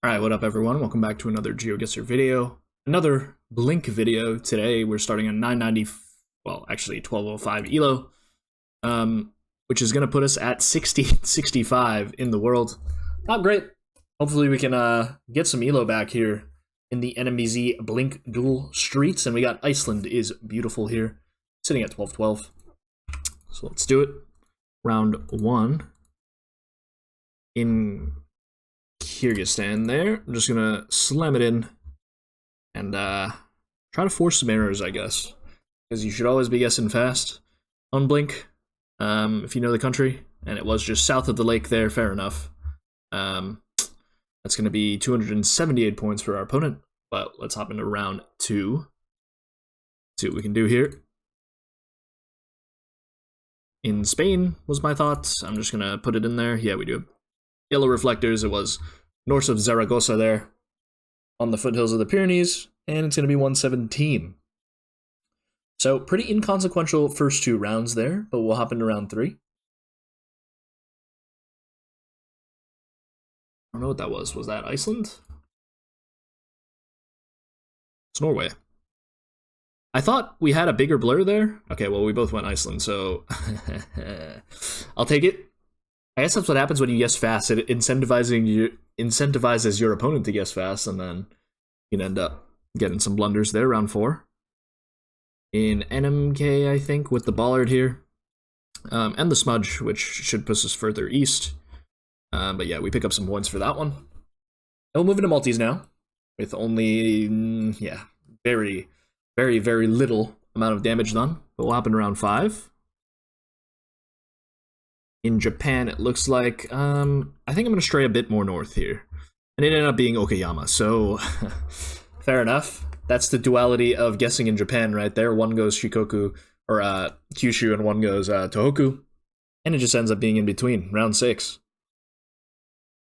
Alright, what up everyone? Welcome back to another GeoGuessr video. Another Blink video. Today we're starting a 990, well actually 1205 ELO, which is going to put us at 65 in the world. Not great. Hopefully we can get some ELO back here in the NMBZ Blink duel streets, and we got Iceland is beautiful here, sitting at 1212. So let's do it. Round 1 in Kyrgyzstan there. I'm just gonna slam it in and try to force some errors, I guess, because you should always be guessing fast on Blink if you know the country, and it was just south of the lake there. Fair enough. That's gonna be 278 points for our opponent, but let's hop into round 2, see what we can do here. In Spain was my thoughts. I'm just gonna put it in there. Yeah, we do. Yellow reflectors. It was north of Zaragoza there on the foothills of the Pyrenees, and it's going to be 117. So pretty inconsequential first 2 rounds there, but we'll hop into round 3. I don't know what that was. Was that Iceland? It's Norway. I thought we had a bigger blur there. Okay, well, we both went Iceland, so I'll take it. I guess that's what happens when you guess fast. It incentivizes your opponent to guess fast, and then you can end up getting some blunders there. Round 4 in NMK, I think, with the bollard here, and the smudge, which should push us further east. But yeah, we pick up some points for that one. And we'll move into multis now, with only very, very, very little amount of damage done. But we'll happen around 5. In Japan, it looks like, I think I'm going to stray a bit more north here. And it ended up being Okayama, so fair enough. That's the duality of guessing in Japan right there. One goes Shikoku, or Kyushu, and one goes Tohoku. And it just ends up being in between, round 6.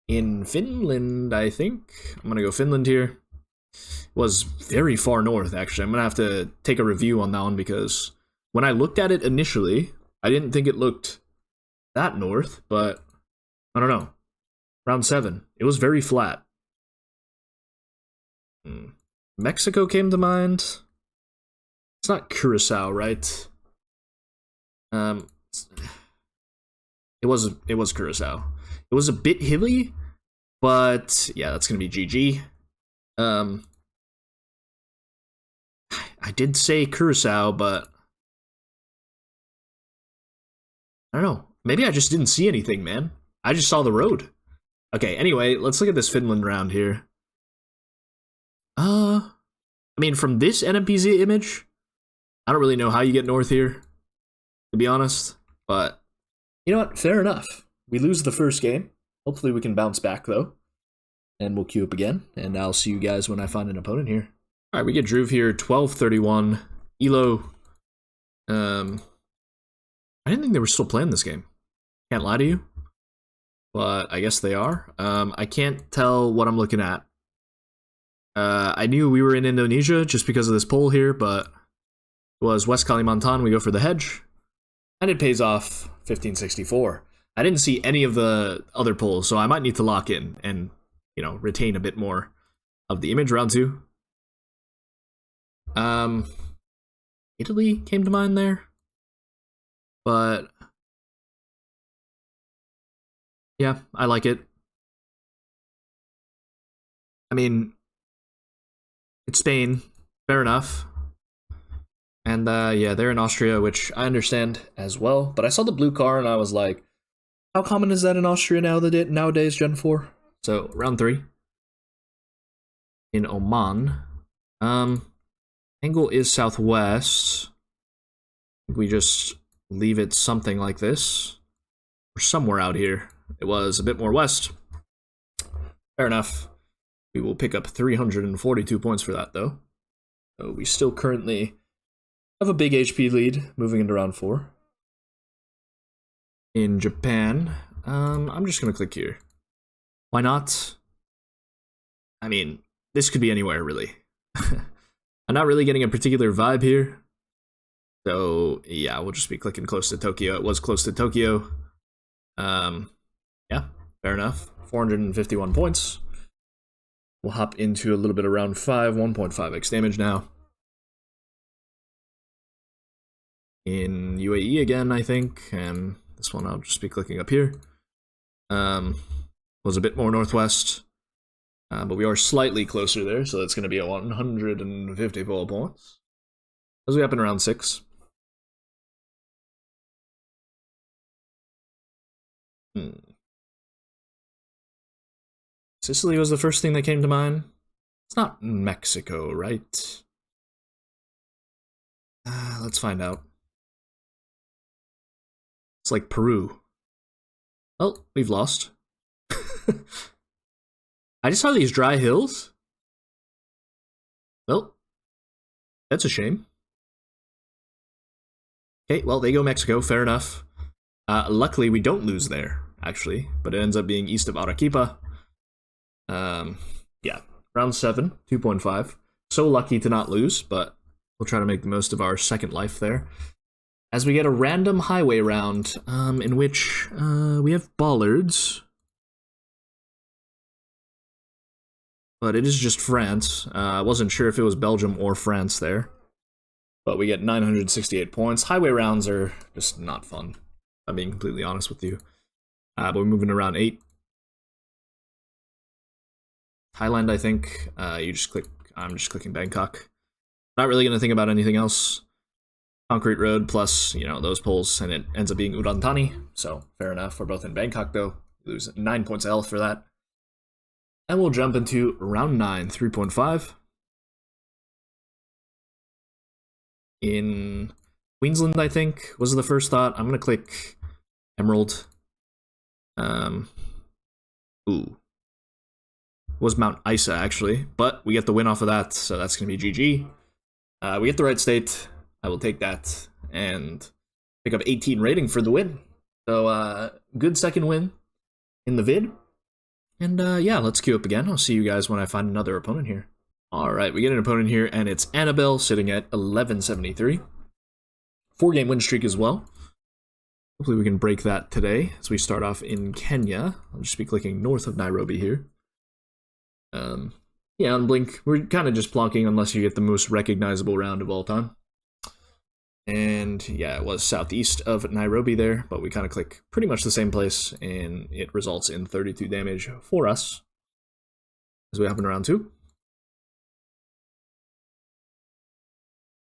In Finland, I think, I'm going to go Finland here. It was very far north, actually. I'm going to have to take a review on that one, because when I looked at it initially, I didn't think it looked that north, but I don't know. Round 7, it was very flat. Mexico came to mind. It's not Curacao, right? It was Curacao. It was a bit hilly, but yeah, that's gonna be GG. I did say Curacao, but I don't know. Maybe I just didn't see anything, man. I just saw the road. Okay, anyway, let's look at this Finland round here. I mean, from this NMPZ image, I don't really know how you get north here, to be honest. But, you know what? Fair enough. We lose the first game. Hopefully we can bounce back, though. And we'll queue up again. And I'll see you guys when I find an opponent here. Alright, we get Druv here, 1231. ELO. I didn't think they were still playing this game. Can't lie to you, but I guess they are. I can't tell what I'm looking at. I knew we were in Indonesia just because of this poll here, but it was West Kalimantan. We go for the hedge, and it pays off 1564. I didn't see any of the other polls, so I might need to lock in and, you know, retain a bit more of the image. Round 2. Italy came to mind there, but yeah, I like it. I mean, it's Spain, fair enough. And yeah, they're in Austria, which I understand as well. But I saw the blue car and I was like, how common is that in Austria nowadays, Gen 4? So, round 3. In Oman. Angle is southwest. We just leave it something like this. Or somewhere out here. It was a bit more west. Fair enough. We will pick up 342 points for that, though. So we still currently have a big HP lead moving into round 4. In Japan, I'm just going to click here. Why not? I mean, this could be anywhere, really. I'm not really getting a particular vibe here. So, yeah, we'll just be clicking close to Tokyo. It was close to Tokyo. Yeah, fair enough. 451 points. We'll hop into a little bit of round 5, 1.5x damage now. In UAE again, I think, and this one I'll just be clicking up here. Was a bit more northwest, but we are slightly closer there, so that's going to be at 154 points. As we happen around 6. Sicily was the first thing that came to mind. It's not Mexico, right? Let's find out. It's like Peru. Well, we've lost. I just saw these dry hills. Well, that's a shame. Okay, well, they go Mexico, fair enough. Luckily, we don't lose there, actually, but it ends up being east of Arequipa. Yeah, round 7, 2.5. So lucky to not lose, but we'll try to make the most of our second life there. As we get a random highway round, in which we have bollards. But it is just France. I wasn't sure if it was Belgium or France there. But we get 968 points. Highway rounds are just not fun, I'm being completely honest with you. But we're moving around 8. Thailand, I think. You just click. I'm just clicking Bangkok. Not really going to think about anything else. Concrete road plus, you know, those poles, and it ends up being Udon Thani. So, fair enough. We're both in Bangkok, though. Lose 9 points of health for that. And we'll jump into round 9, 3.5. In Queensland, I think, was the first thought. I'm going to click Emerald. Ooh. Was Mount Isa, actually. But we get the win off of that, so that's going to be GG. We get the right state. I will take that and pick up 18 rating for the win. So, good second win in the vid. And yeah, let's queue up again. I'll see you guys when I find another opponent here. Alright, we get an opponent here, and it's Annabel sitting at 1173. 4-game win streak as well. Hopefully we can break that today as we start off in Kenya. I'll just be clicking north of Nairobi here. Yeah, on Blink, we're kind of just plonking unless you get the most recognizable round of all time. And yeah, it was southeast of Nairobi there, but we kind of click pretty much the same place, and it results in 32 damage for us as we happen around 2.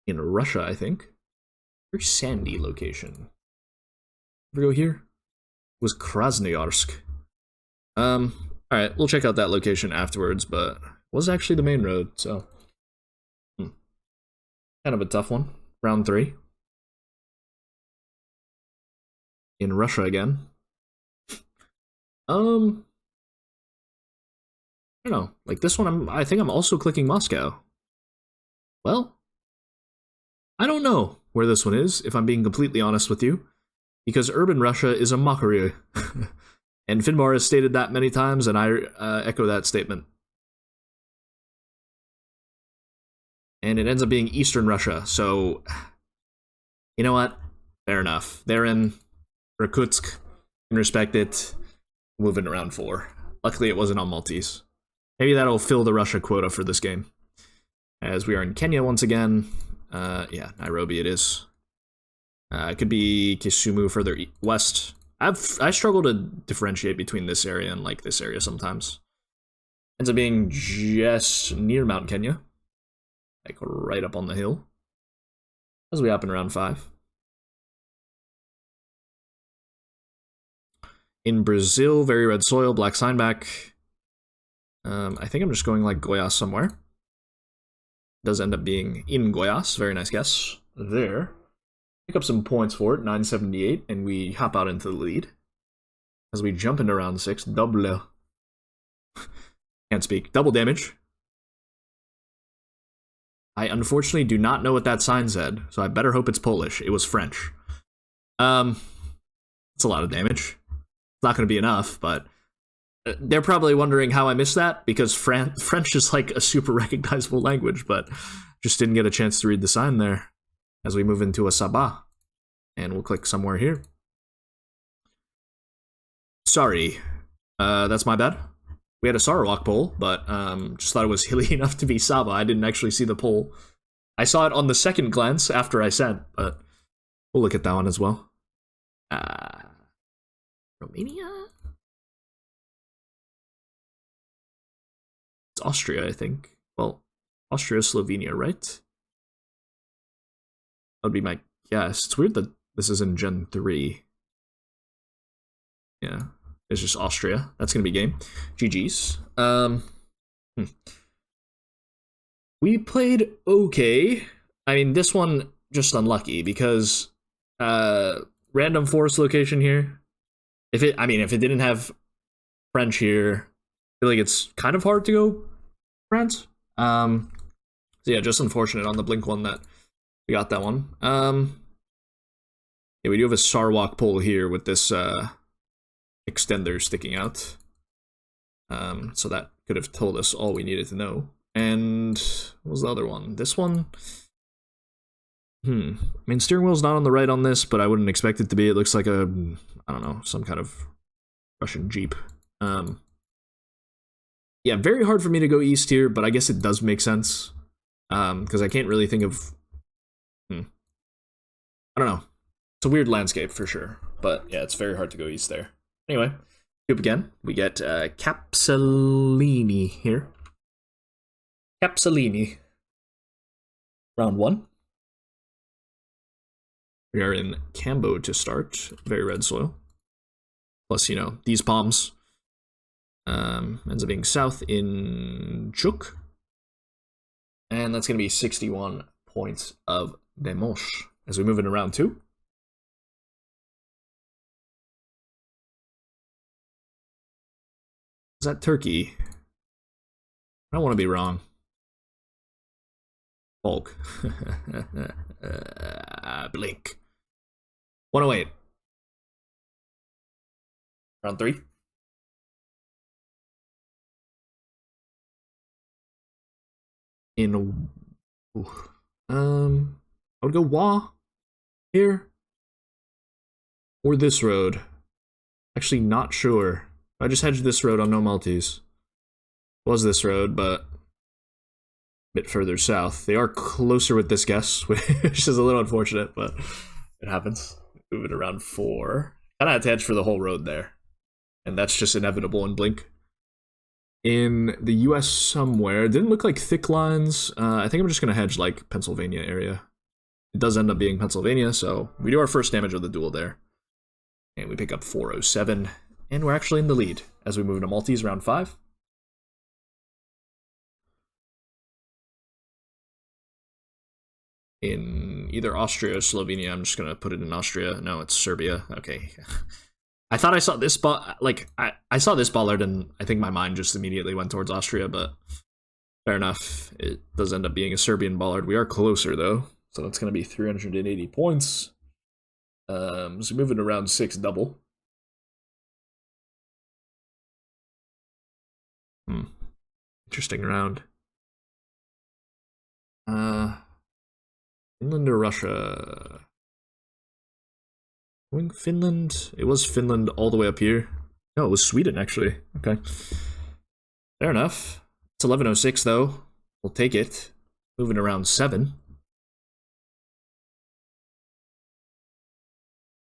In Russia, I think. Very sandy location. Ever go here? It was Krasnoyarsk. Alright, we'll check out that location afterwards, but it was actually the main road, so kind of a tough one. Round 3. In Russia again. I don't know. Like this one, I think I'm also clicking Moscow. Well, I don't know where this one is, if I'm being completely honest with you, because urban Russia is a mockery. And Finbar has stated that many times, and I echo that statement. And it ends up being Eastern Russia, so you know what? Fair enough. They're in Irkutsk, can respect it. Moving around 4. Luckily, it wasn't on Maltese. Maybe that'll fill the Russia quota for this game. As we are in Kenya once again. Yeah, Nairobi it is. It could be Kisumu further west. I struggle to differentiate between this area and like this area sometimes. Ends up being just near Mount Kenya. Like right up on the hill. As we happen around 5. In Brazil, very red soil, black signback. I think I'm just going like Goiás somewhere. Does end up being in Goiás. Very nice guess. There. Pick up some points for it, 978, and we hop out into the lead. As we jump into round 6, double. Can't speak. Double damage. I unfortunately do not know what that sign said, so I better hope it's Polish. It was French. It's a lot of damage. It's not going to be enough, but they're probably wondering how I missed that, because French is like a super recognizable language, but just didn't get a chance to read the sign there. As we move into a Sabah, and we'll click somewhere here. Sorry, that's my bad. We had a Sarawak poll, but just thought it was hilly enough to be Saba. I didn't actually see the poll. I saw it on the second glance after I sent, but we'll look at that one as well. Romania? It's Austria, I think. Well, Austria, Slovenia, right? That would be my guess. It's weird that this is in Gen 3. Yeah, it's just Austria. That's gonna be game. GG's. We played okay. I mean, this one just unlucky because random forest location here. If it didn't have French here, I feel like it's kind of hard to go France. So yeah, just unfortunate on the Blink one that we got that one. Yeah, we do have a Sarawak pole here with this extender sticking out. So that could have told us all we needed to know. And what was the other one? This one? I mean, steering wheel's not on the right on this, but I wouldn't expect it to be. It looks like a, I don't know, some kind of Russian Jeep. Yeah, very hard for me to go east here, but I guess it does make sense. Because I can't really think of... I don't know. It's a weird landscape for sure. But yeah, it's very hard to go east there. Anyway, up again. We get Kapselinni here. Kapselinni. Round 1. We are in Cambo to start. Very red soil. Plus, you know, these palms. Ends up being south in Chuk. And that's going to be 61 points of Demosh. As we move into round 2. Is that Turkey? I don't want to be wrong. Bulk. Blink. 108. Round 3. I would go Wa here or this road. Actually, not sure. I just hedged this road on no multis. Was this road, but a bit further south. They are closer with this guess, which is a little unfortunate, but it happens. Move it around 4. Kind of had to hedge for the whole road there, and that's just inevitable in Blink. In the US somewhere, it didn't look like thick lines. I think I'm just gonna hedge like Pennsylvania area. It does end up being Pennsylvania, so we do our first damage of the duel there. And we pick up 407, and we're actually in the lead as we move into multis round 5. In either Austria or Slovenia, I'm just gonna put it in Austria. No, it's Serbia. Okay. I thought I saw this spot, like, I saw this bollard, and I think my mind just immediately went towards Austria, but fair enough. It does end up being a Serbian bollard. We are closer, though, so it's going to be 380 points. So moving to round 6 double. Interesting round. Finland or Russia? Going Finland? It was Finland all the way up here. No, it was Sweden, actually. Okay. Fair enough. It's 1106, though. We'll take it. Moving around 7.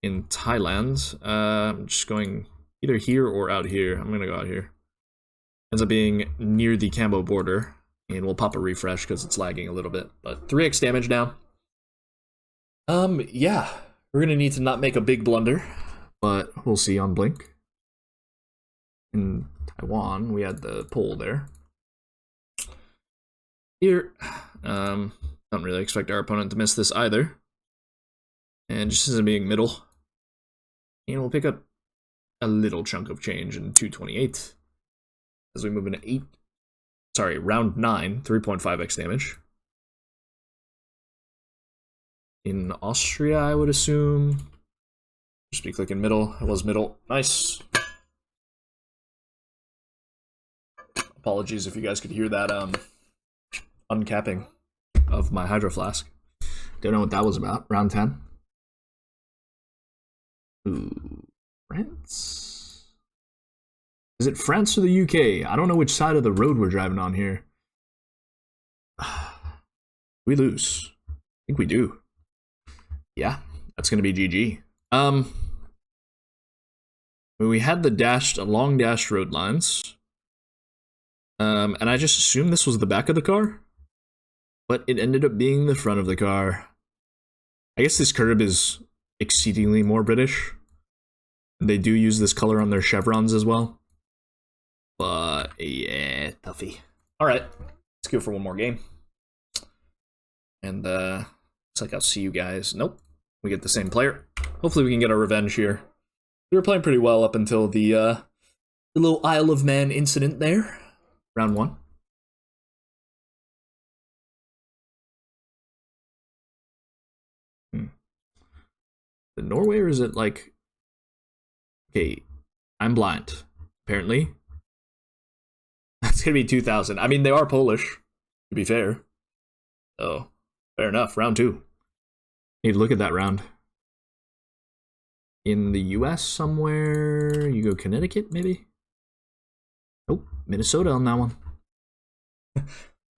In Thailand. I'm just going either here or out here. I'm going to go out here. Ends up being near the Cambo border. And we'll pop a refresh because it's lagging a little bit. But 3x damage now. Yeah. We're going to need to not make a big blunder, but we'll see on Blink. In Taiwan, we had the pole there. Here, don't really expect our opponent to miss this either. And just as being middle. And we'll pick up a little chunk of change in 228. As we move into round 9, 3.5x damage. In Austria, I would assume. Just be clicking middle. It was middle. Nice. Apologies if you guys could hear that uncapping of my hydro flask. Don't know what that was about. Round 10. Ooh, France. Is it France or the UK? I don't know which side of the road we're driving on here. We lose. I think we do. Yeah, that's gonna be GG. We had the long dashed road lines. And I just assumed this was the back of the car, but it ended up being the front of the car. I guess this curb is exceedingly more British. They do use this color on their chevrons as well. But yeah, toughy. All right, let's go for one more game. And looks like I'll see you guys. Nope, we get the same player. Hopefully we can get our revenge here. We were playing pretty well up until the little Isle of Man incident there. Round 1. The Norway, or is it like... Okay, I'm blind, apparently. That's gonna be 2,000. I mean, they are Polish, to be fair. So, fair enough. Round 2. Need to look at that round. In the US somewhere, you go Connecticut, maybe? Nope, Minnesota on that one.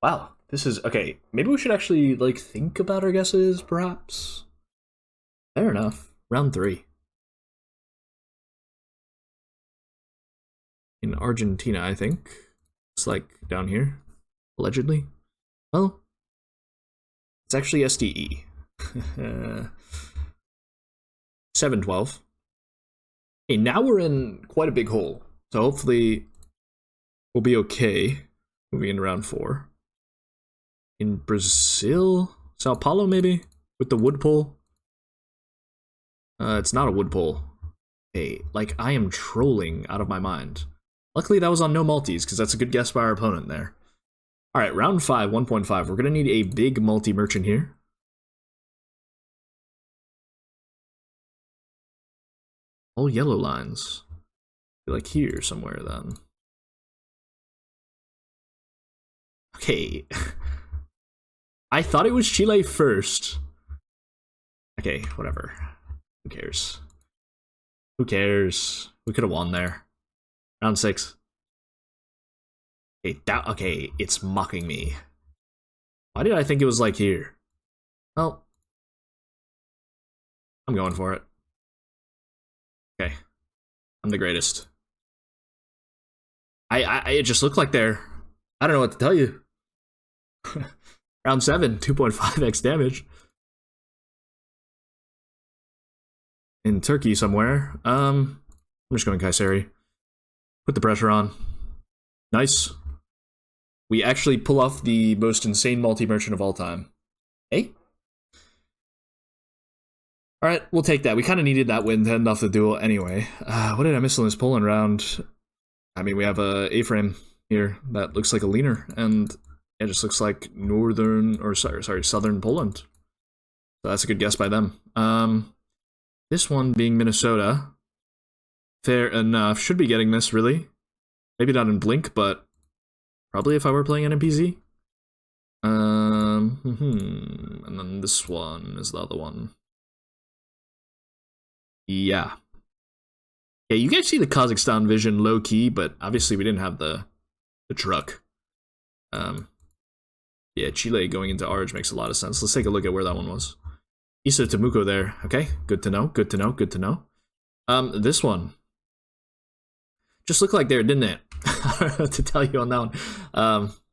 Wow, this is... Okay, maybe we should actually, like, think about our guesses, perhaps? Fair enough. Round 3. In Argentina, I think. It's like down here, allegedly. Well, it's actually SDE. 7-12. Okay, now we're in quite a big hole. So hopefully we'll be okay moving into round 4. In Brazil? Sao Paulo, maybe? With the wood pole? It's not a wood pole. Okay, like, I am trolling out of my mind. Luckily, that was on no multis, because that's a good guess by our opponent there. Alright, round 5, 1.5. We're going to need a big multi-merchant here. All yellow lines. Like here somewhere, then. Okay. I thought it was Chile first. Okay, whatever. Who cares? Who cares? We could have won there. Round 6. Okay, it's mocking me. Why did I think it was like here? Well, I'm going for it. Okay, I'm the greatest. It just looked like there. I don't know what to tell you. Round 7, 2.5x damage. In Turkey somewhere. I'm just going Kayseri. Put the pressure on. Nice. We actually pull off the most insane multi-merchant of all time. Hey? Alright, we'll take that. We kind of needed that win to end off the duel anyway. What did I miss in this Poland round? I mean, we have a A-frame here that looks like a leaner, and it just looks like southern Poland. So that's a good guess by them. This one being Minnesota. Fair enough. Should be getting this, really. Maybe not in Blink, but probably if I were playing NMPZ. And then this one is the other one. Yeah. Yeah, you guys see the Kazakhstan vision low-key, but obviously we didn't have the truck. Yeah, Chile going into Arge makes a lot of sense. Let's take a look at where that one was. Issa Temuco there. Okay, good to know, good to know, good to know. This one. Just looked like there, didn't it? I don't know what to tell you on that one.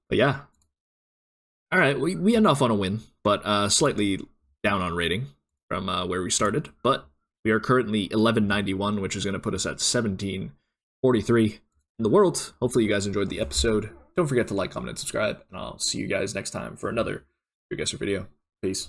But yeah. Alright, we end off on a win, but slightly down on rating from where we started. But we are currently 1191, which is going to put us at 1743 in the world. Hopefully you guys enjoyed the episode. Don't forget to like, comment, and subscribe, and I'll see you guys next time for another Your Guesser video. Peace.